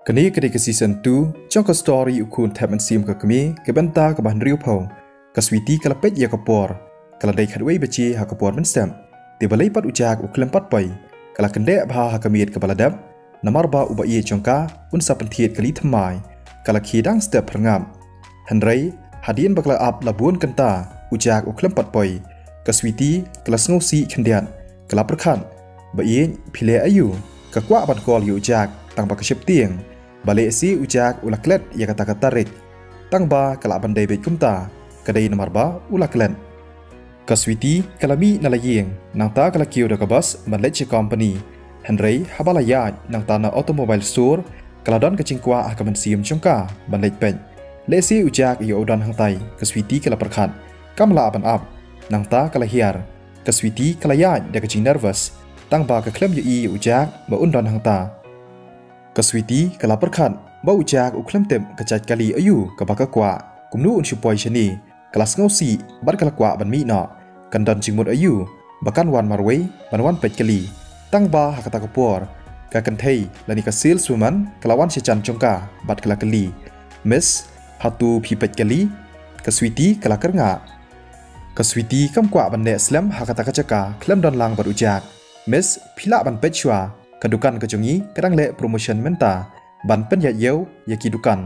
กันนี้ก็ได้กับซีซั่น2จ้องกับสตอรี่อุคุณแทบมันซีมกับกมีกับบันตากับบันริวพงกับสวีตีกับเป็ดยากระปอร์กับได้ขัดไว้เบจีหากระปอร์มันแซมเดี๋ยวบลัยปัดอุจากอุคลัมปัดไปกับกันได้พาหากมีดกับบลาดับน้ำมารบาอุบะเยจงกาอุนสับปันเทียดกับลิทมายกับขีดังสเตปพงามฮันไรหาดีนบักลาอับลาบุนกันตาอุจากอุคลัมปัดไปกับสวีตีกับสโนซีขันเดียนกับประคันบะเยนพิเลอายุกับกว่าบันกอลอยู่จากตั้งบักเชปเตียงบาเลซีอุจากอุลักเล็ดยากตากตาริกตั้งบากลาบันไดเบกุมตากระไดนมารบาอุลักเล็ดกัสวิตีกลามีนาลายิงนางตากลาคิวดากบัสบันเลชคอมพานีฮันไรฮับาลายาดนางตานาออโตโมบิลสโตร์กลาดอนกจิงกว่าอากัมันซีมจงกาบันเลชเป็นเลซีอุจากอยู่อุดรฮังไตกัสวิตีกลาประคันกัมลาบันอับนางตากลาเฮียร์กัสวิตีกลายาดเดกจิงเนอร์วัสตั้งบากเคลมยูอีอุจากมาอุนดอนฮังตากัสวิตีกลาประคันบ่อุจากอุคลัมเต็มกระจัดกะลีอายุกับบากกว่ากุมนูอุนชุปอยชนีกลาสเงาสีบัดกลากว่าบันมีนอกันดอนจิงหมดอายุบักันวันมารเวบันวันเป็ดกะลีตั้งบาหักตากปอร์กากันเทยและนิกาซิลสุมันกลาวันเชจันจงกาบัดกลากะลีมิสฮัตูพีเป็ดกะลีกัสวิตีกลากระงากัสวิตีกำกว่าบันเนสเลมหักตากจักาเคลมดอนลางบัดอุจากมิสพิลาบันเป็ดชัวกันดูกันกระจงนี้กระดังเละโปรโมชั่นเมนตาบันเป็นยาเยวอยากีดูกัน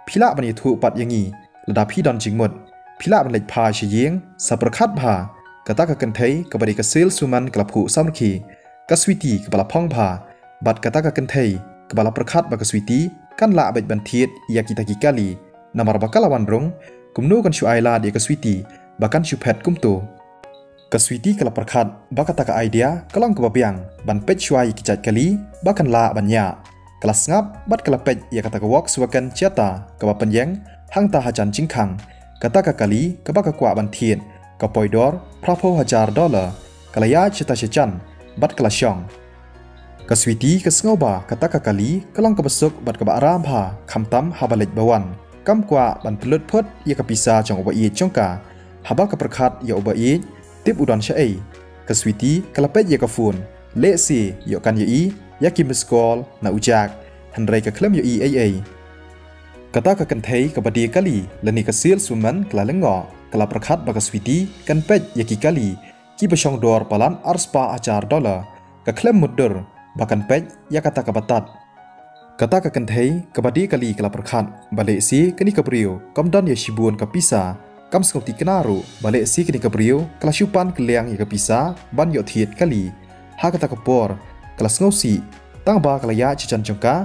พิลาบันยถูปัดยังงี้ระดับพี่ดอนจิงหมดพิลาบันเล็กพาเฉียงสับประคัดพากระตากกันเทยกับบดีกซิลสุมันกลับผูซ้ำขีกัสวิตีกับบลาพ่องพาบัดกระตากกันเทยกับบลาประคัดบักสวิตีกันละเบ็ดบันเทียดยากิตากิกาลีนามารบักกะละวันรงกุมนูกันชูไอลาเดียกสวิตีบักันชูเพดกุมโตกัสวิตีกลับประคัดบักตากไอเดียกล้องกับเบียงบันเป็ดช่วยกิจัดกะลีบักันละบัญญากลัสงับบัดกลับเป็ดยากตากวอกสวกันเจตากับปัญญังหังตาหจันจิงขังกตากกะลีกับบักกว่าบันเทียนกับปอยดอร์พระโพหจาร์ดอลลาร์กลายาเชตาเชจันบัดกลาชองกัสวิตีกัสเงาบากตากกะลีกล้องกับสุกบัดกับอารามพาคำตั้มฮาบาเล็ดบวันกำกว่าบันพลุดพดยากปิซาจงอุบอีจงกาฮาบักกับประคัดยาอุบอีติบอุดรเชยกัสวิตีกลับเป็ดยากฟูนเลซียกันยาอียากิมสกอลนาอุจากฮันไรกับเคลมยาอีกตากกันเทยกับบดีกะลีและนิกซิลสุมันกลาเลงอกลาประคัดบักสวิตีกันเป็ดยากิกะลีกีบชองดอร์ปาลันอาร์สปาอาจาร์ดอลลาร์กับเคลมมุดเดอร์บักันเป็ดยากตากบัตัดกตากกันเทยกับบดีกะลีกลาประคัดบาเลซีกันิกบริโอกัมดอนยาชิบุนกับพิซากัมสกติกนารูบาเลซีกันิกบริโอกลาชูปันกเลียงยากับพิซาบันยอเทียดกะลีฮากตากปอร์กลาสโนซีตั้งบากลายาชิจันจงกา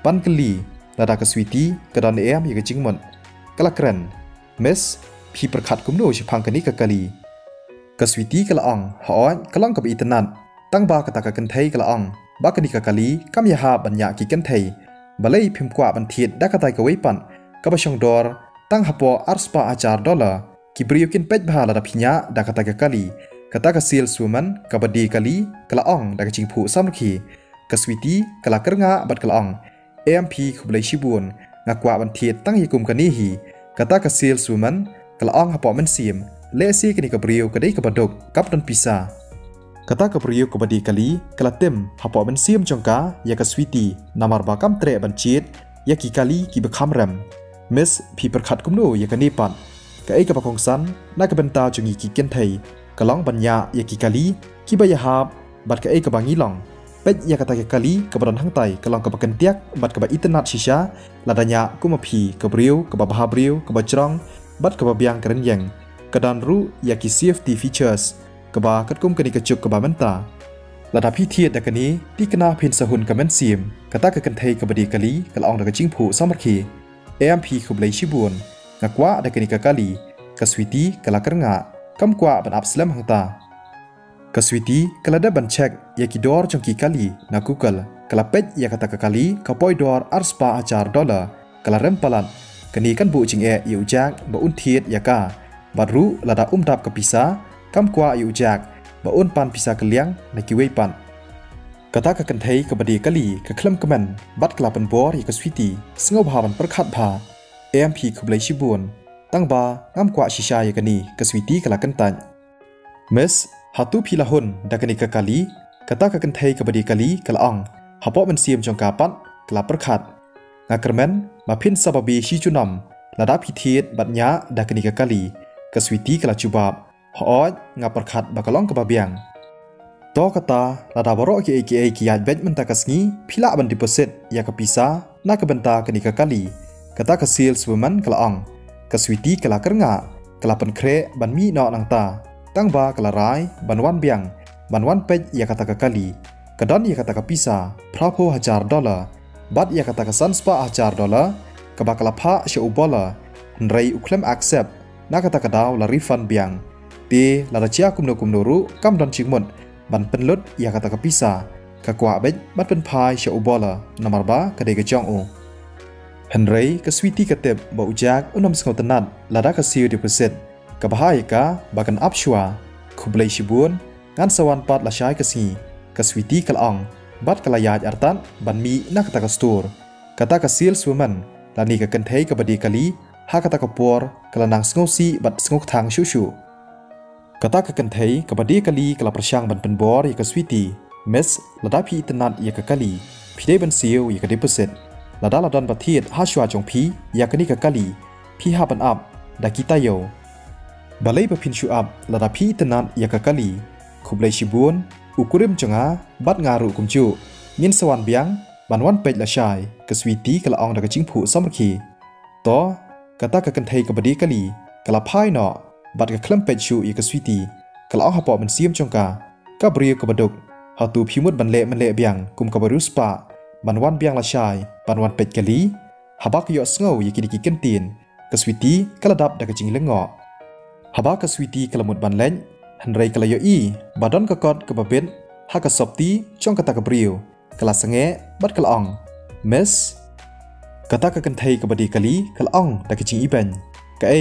ปันกลีระดับกสวิตีกระดานเอ็มยากจิงมันกลากรันมิสพีประคัดกุมโนชิพังกันิกกะลีกสวิตีกละอังหอยกลังกับอิตนันตั้งบากตากกันเทยกละอังบากันิกกะลีกัมยาฮาบัญญากิกันเทยบาเลยพิมพ์กว่าบันเทียดดักกะไตกวยปันกับชงดอร์ตั้งฮับปออาร์สปาอาจาร์ดอลลาร์กิบริยกินเป็ดบาระดับพิญญาดักกะไตกะลีกตากซิลสูมันกับบดีกะลีกละอังดักจิงผูซ้ำขีกสวิตีกละกระงาบัดกละอังเอ็มพีขุบเลยชิบุนงักว่าบันเทียตั้งยกุมกันนี่ฮีกตากซิลสูมันกละอังฮับปอมันเสียมเลซีกันิกบริโอก็ได้กับบดกกับดนพิซากตากบริโอกับบดีกะลีกละเต็มฮับปอมันเสียมจงกายากสวิตีนามารบากัมเตรบันเชีดยากิกะลีกิบคำรำมิสพีประคัดกุมโนยากันนี่ปันกะไอกับของสันนักบันตาจงยีกิกันไทยกะล้องบัญญายากิกะลีกิบยาฮาบบัดกะไอกับบางยี่หลองเป็ดยากตากะลีกับบดอนทั้งไตกะลองกับกันเตียกบัดกับอินเทอร์เน็ตชิชาลาดานยากุมาพีกับบริโอกับบาฮาบริโอกับบจรองบัดกับเบียงกระนยังกระดานรู้ยากิ CFT features กับบากัดกุมกันอีกจุกกับบามันตาระดับพิเทียดดักนี้ที่กนาเพนสหุนกับแมนซีมกตากกันไทยกับบดีกะลีกะลองดักจิงผูซ้ำรักขีAMP ขุบเลยชิบุนงักว่าดักนิกกะลีกสวิตีกะลากระงากำกว่าบันอับสเลมหังตากสวิตีกะลาได้บันเช็คยากิดอร์จงกีกะลีนักกูเกิลกะลาเป็ดยากตากะลีกับปอยดอร์อาร์สปาอาจาร์ดอลลาร์กะลาเริ่มพลันกันนี้กันบุจิงอยู่จากบ่อุนเทียดยากาบารู้ระดับดับกับพิซากำกว่าอยู่จากบ่อุนปันพิซากะเลียงในกิเวปันกตากกันเทยกับบดีกะลีกับเคลมกะมันบัดกลับเป็นบอร์ยากสวิตีสงบหาบันประคัดพาAMP ขุบเลยชิบุนตั้งบางามกว่าชิชายกันนี้กสวิตีกะลากันตันมิสฮัตูพิลาหุนดักนิกกะลีกตากกันเทยกับบดีกะลีกะละอังฮับปอมันเสียมจงกาปัดกลับประคัด งากระเมนมาพินซาบบีชิจุนำระดับพิธีบัดยะดักนิกากาลีกสวิตีกลาจูบาบหอยงาประคัดบักลองกบเบียงโตกตาระดับรอเกเอกิยาเบ็ดมันตากสงีพิลาบันดิปเซตยากปิซานักบันตากนิกากาลีกตากสิลสวมันกลาองกสวิตีกลากระงากลาเป็นเครบันมีนอนังตาตั้งบากลาไรบันวันเบียงบันวันเป็ดยากตากาลีกระดอนยากตากปิซาพระโพหจาร์ดอลลาร์บัดยากตากสันสปาหจาร์ดอลลาร์กบักลาพะเชอุบอลลาร์ไรอุคเลมอักเซปนักตากดาวลาริฟันเบียงตีลาดเชียกุมโนรุกัมดอนชิงมดบันเป็นลดยากตากปิซากกว่าเบ็ดบัดเป็นพายเชอุบอลลาร์นามารบากระเดกจองโอฮันไรกสวิตีกเต็บบอุจากอุนมสงตนัดลาดากซิลดิปเซตกับหายกาบักันอับชัวคุบเลชิบุนงานสวรรค์ปัดละชายกสีกสวิตีกลองบัดกลายาจอาร์ตันบันมีนักตากสตูร์กตากซิลสวมันลานีกันเทยกับบดีกลีหากตากปัวกลนังสงซีบัดสงทางชูกตากกันเทยกับบดีกลีกลาประชังบันเป็นบอร์ยกสวิตีเมสลาดาพีอิตนัดยากกลีพีได้บันซิลยากดิปเซตลาดาลาดันประเทศฮาชัวจงพียากนิกกลีพีฮาบันอับดากิตาโยบาเลย์บพินชูอับลาดาพีตนัดยากกลีคุบเลชิบุนอุกุริมจงอาบัดงารุกุมจูยินสวรรค์เบียงบันวันเป็ดละชายกสวีตีกละอองดากจิงผูสมรคีต่อกตากกันเทยกับบดีกลีกละพายหนอบัดกะเคลมเป็ดชูอีกสวีตีกละอองหปอมันเสียมจงกากับเรียวกับบดุกหาตูพิมุดบันเละมันเละเบียงกุมกับบรุสปาบันวันเบียงละชายบันวันเป็ดกลีหาบักยอสเงาอีกิดิกิกันตีนกสวีตีกละดับดากจิงเละงอหาบักกสวีตีกละมุดบันเล่นฮันไรกลายอีบาดอนกกอดกบเป็นฮักสอบตีจ้องกตากบริวกลาสังเงบัดกลองเมสกตากกันไทยกบดีกลีกลองดักจิงอีเบนกะเอ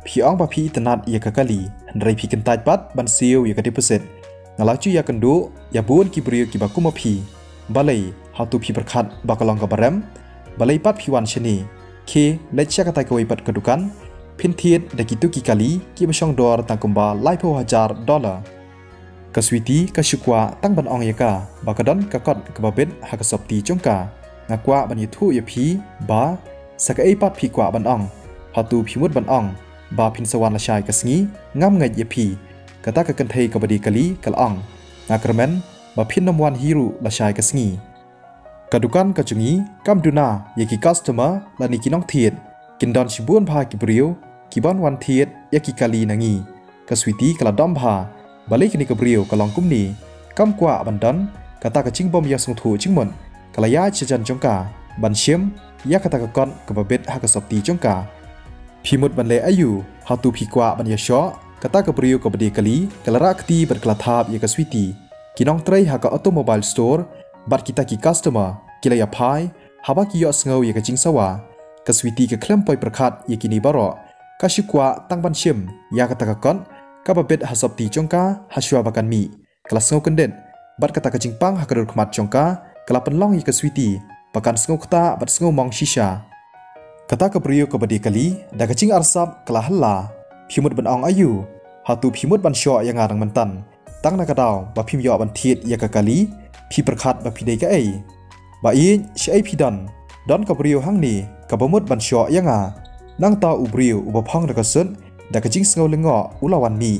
พี่อ่องบาพี่ตนัดยากกะลีฮันไรพี่กันตายบัดบันซิลยากดิปเซตงาลาจูยากันดูยาบุนกิบริวกิบากุมาพีบาเลยฮาตูพี่ประคัดบากลองกับบารมบาเลยปัดพี่วันชนีเคเลชกตายกวยปัดกระดูกันพินเทียดเด็กิตุกิกาลีกิบช่องดอร์ตังกุมบาไลโพฮจาร์ดอลลาร์กสวิตีกชุกวาตั้งบันอองยากาบากดอนกกอดกบเบ็ดฮักสอบตีจงกางากว่าบันยุทุยพีบาสักเอปัดพีกว่าบันอองฮาตูพิมุดบันอองบาพินสวรรค์ละชายกสงีงามไงยพีกตากกันเทยกบดีกาลีกลอองงากระเมนบาพินนำวันฮิรุละชายกสงีกระดูกันกระจุงีกัมดูนายากิคัสเตอร์และนิกิน้องเทียดกินดอนชิบุนพากิบริวกิบอนวันเทียดยากิกาลีนังีกสวิตีกระดอมพาบาลีกินิกบริวกลองกุมนีกัมกว่าบันดอนกตากจิงบอมยาสงถูจิงมนกลายาเชจันจงกาบันเชียมยากตากกอนกบเบ็ดฮักสอบตีจงกาพิมุดบันเลอายุฮาตูพีกว่าบันยาชอกตากบริวกบดีกาลีกลารักตีบัดกลาทาบยากสวิตีกิน้องเตรฮักออโตโมบายสโตร์บัดกิตากิคัสเตอร์กิลายาพายฮาบากิยอสเงายากจิงสวากสวิตีกเคลมปอยประคัดยากินีบารอกาชิกว่าตั้งบันเชียมยากตากกอนกับเบ็ดฮัสอบตีจงกาฮัชัวบักันมีกลาสเงากันเด่นบัดกตากจิงปังฮักระดุขมัดจงกากลาเป็นล่องยากสวิตีประกันสเงาคตาบัดสเงามองชิชากตากบริวกบดีกาลีดากจิงอาร์ซับกลาฮัลลาพิมุดบันอองอายุฮาตูพิมุดบันชอยางาดังมันตันตั้งนักดาวบะพิมยอบันเทียดยากกาลีพิประคัดบะพิเดกะเอบะอีเชไอพิดันดอนกับบริวหังนีกับบมุดบันชอยางานั่งตาอุบริวอุบพังดักษนดักจิงสเงาเลงออุลาวันมี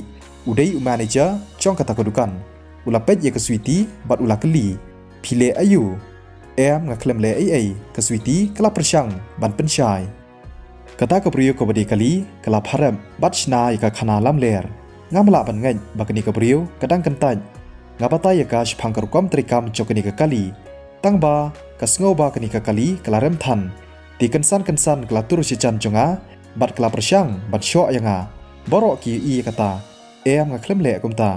อุเดยอุมาเนจาจ้องกตากดุกันอุลาเป็ดยากสวิตีบัดอุลากลีพิเลอายุงาเคลมเลไอกสวิตีกลาประชังบันเป็นชายกตากบริวกบดีกาลีกลาพารมบัดชนายกขนาลำเลร์งามละบันเงยบักนิกบริวกดังกันตันงาปตายกาชพังกรุกมตริกรรมจกนิกกาลีตั้งบากสเงาบากนิกกาลีกลาเริ่มทันตีกันสันกลาตุรุชิจันจงอาบัดกลาประชังบัดชอยังอาบรอกีอีกตางาเคลมเลกุมตา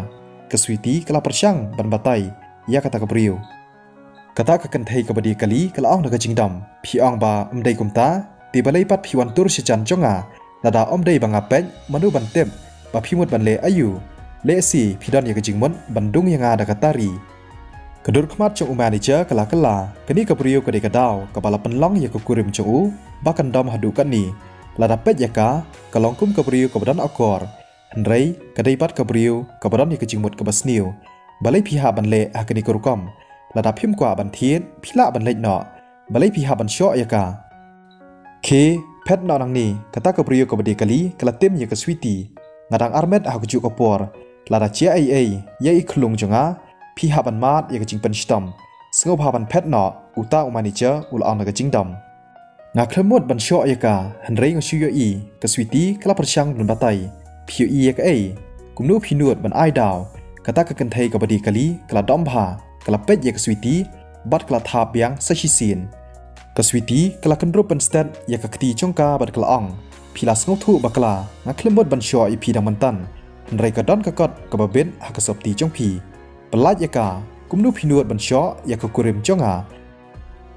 กสวิตีกลาประชังบันบัตายยากตากบริวกตากกันเทยกบดีกาลีกลาอองนักจิงดำพี่อองบาได้กุมตาตีบาเลยปัดพี่วันตุรุชิจันจงอาลาดาได้บังอาเป็ดมนุบันเต็มบาพิมุดบันเลอายุเลสีพี่ดอนยากจิงมนบันดุงยังอาดักตารีกระดุรขมัดจงอุมานิเจกลากลากนี่กับริวกเดกดาวกับบาลปันล่องยากกุริมจงอูบักันดอมหัดูกันนี่ลาดาเป็ดยากากลองคุ้มกับริวกับดันอากอร์ฮันไรกระไดปัดกับริวกับดันยากจิงมดกับบสนิวบาเลยพี่หาบันเลฮักนิกรุกอมลาดาพิมกว่าบันเทียนพิละบันเลหนอ balai pihak bansyo ayaka K pet na nang ni kata ke priyo ke badi kali kala tim ya ke switi ngadang armet ha ke ju kapor lada chia ai ya iklung jonga pihak ban mat ya ke jing pen stam sngop ha ban pet na uta umanicha ul ang ke jing dam nga khremot bansyo ayaka hanrei ngo shu yo I ke switi kala persyang bun batai phiu I ya ke ai kumnu phinut ban ai daw kata ke kenthei ke badi kali kala dom bha kala pet ya ke switi bat kala thap yang sahisin Kaswiti kala kendro penstat ya kakti chongka bad kala ong pilas ngothu bakla ngaklemot bansyo ipi dang mantan nrai ka don kakot ka babet ha ka sopti chongpi pelat ya ka kumnu phinuat bansyo ya ka kurim chonga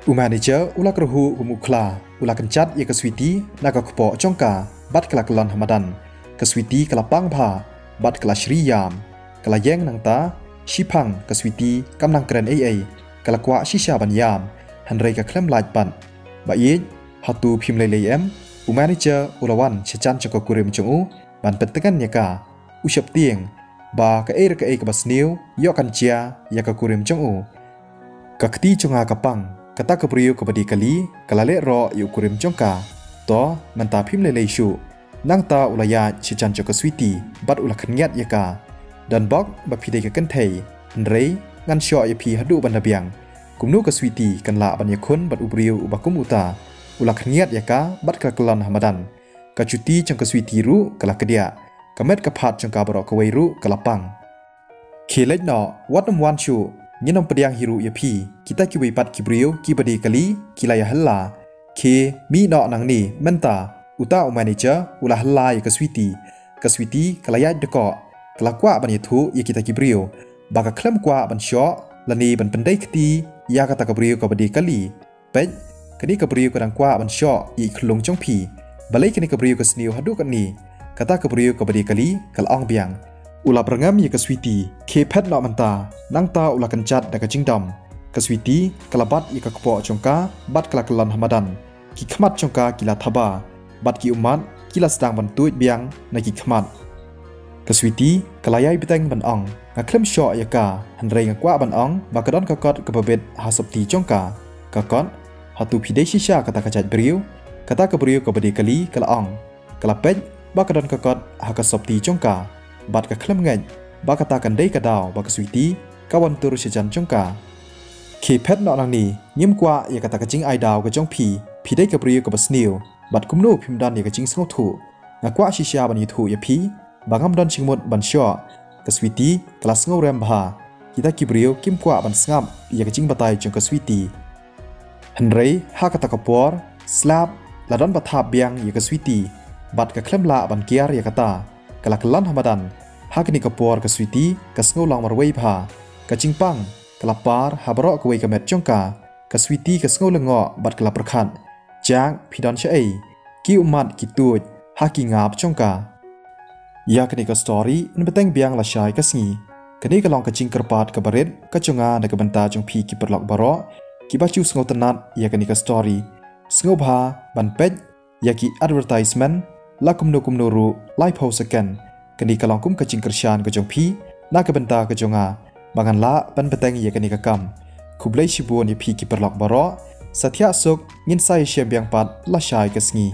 umanager ula krahu umukla ula kenchat ya kaswiti na ka kpo chongka bad kala kelon hamadan kaswiti kala pangpha bad kala shriyam kala yeng nangta shipang kaswiti kamnang kren ai kala kwa shisha banyam hanrei ka klem laj pan ba ye hatu phim lei lei em umanager ulawan chechan choko kurim chongu ban petekan nyaka ushap tieng ba ka ka basniu yo kan chia ya ka kurim chongu ka kti chonga ka pang kata ka priyo ka badi kali kala le ro yu kurim chongka to manta phim lei lei shu nangta ulaya chechan choko switi bat ulakhan nyat yaka dan bok ba phidei ka kan thei hanrei ngan sho ya phi hadu ban biang kumnu ka switi kan la ban yakun bat ubriu ubakum uta ulak niat yaka bat ka kelon hamadan ka cuti jang ka switi ru kala kedia kamet ka phat jang ka baro ka wei ru kala pang khelej no watam wan chu nyinom pediang hiru ya phi kita ki wei pat ki briu ki badi kali kilaya halla ke mi no nang ni menta uta o manager ula halla ya ka switi kala ya de ko kala kwa ban yathu ya kita ki briu ba ka klem kwa ban sho lani ban pendai kti ya kata kabriu ka badi kali pej kani kabriu kadang kwa ban sho I khlung chong phi balai kani kabriu ka sniu hadu kan ni kata kabriu ka badi kali kal ong biang ula brangam ya ka switi ke phet no manta nangta ula kan chat da ka jingdam ka switi kalabat ya ka kpo chongka bat kala kalan hamadan ki khmat chongka kila thaba bat ki umat kila sedang ban tuit biang na ki khmat Kaswiti kalayai biteng ban ong ngaklem sho yaka hanrei ngakwa ban ong bakadon kakot kebabet hasopti chongka kakot hatu phidei shisha kata kachat briu kata kabriu kabadi kali kala ong kala pej bakadon kakot hakasopti chongka bat ka klem ngai bakata kandei kadaw bakaswiti kawan tur sejan chongka ke phet no nang ni nyim kwa ya kata kaching ai daw ka chong phi phidei kabriu ka basniu bat kumnu phimdan ya kaching sngo thu ngakwa shisha ban yithu ya phi bangam don chingmut ban sho kaswiti kelas ngau rem bha kita kibriu kim kwa ban sngap ya kaching batai chung kaswiti hanrei ha kata kapor slap ladon bathap biang ya kaswiti bat ka klem la ban kiar ya kata kala kelan hamadan ha kini kapor kaswiti kasngau lang marwei bha kaching pang kala par habro kwei kamet chongka kaswiti kasngau lengo bat kala prakhat jang phidon chai ki umat ki tuj ha ki ngap chongka ya kini ka story in beteng biang la shai ka sngi kini ka long ka jing kerpat ka baret ka chunga na ka banta chung phi ki perlok baro ki ba chu sngo tanat ya kini ka story sngo bha ban pej ya ki advertisement la kumno ru live house second kini ka long kum ka jing kershan ka chung phi na ka banta ka chunga bangan la ban beteng ya kini ka kam kublai shibun ya phi ki perlok baro satya suk ngin sai shem biang pat la shai ka sngi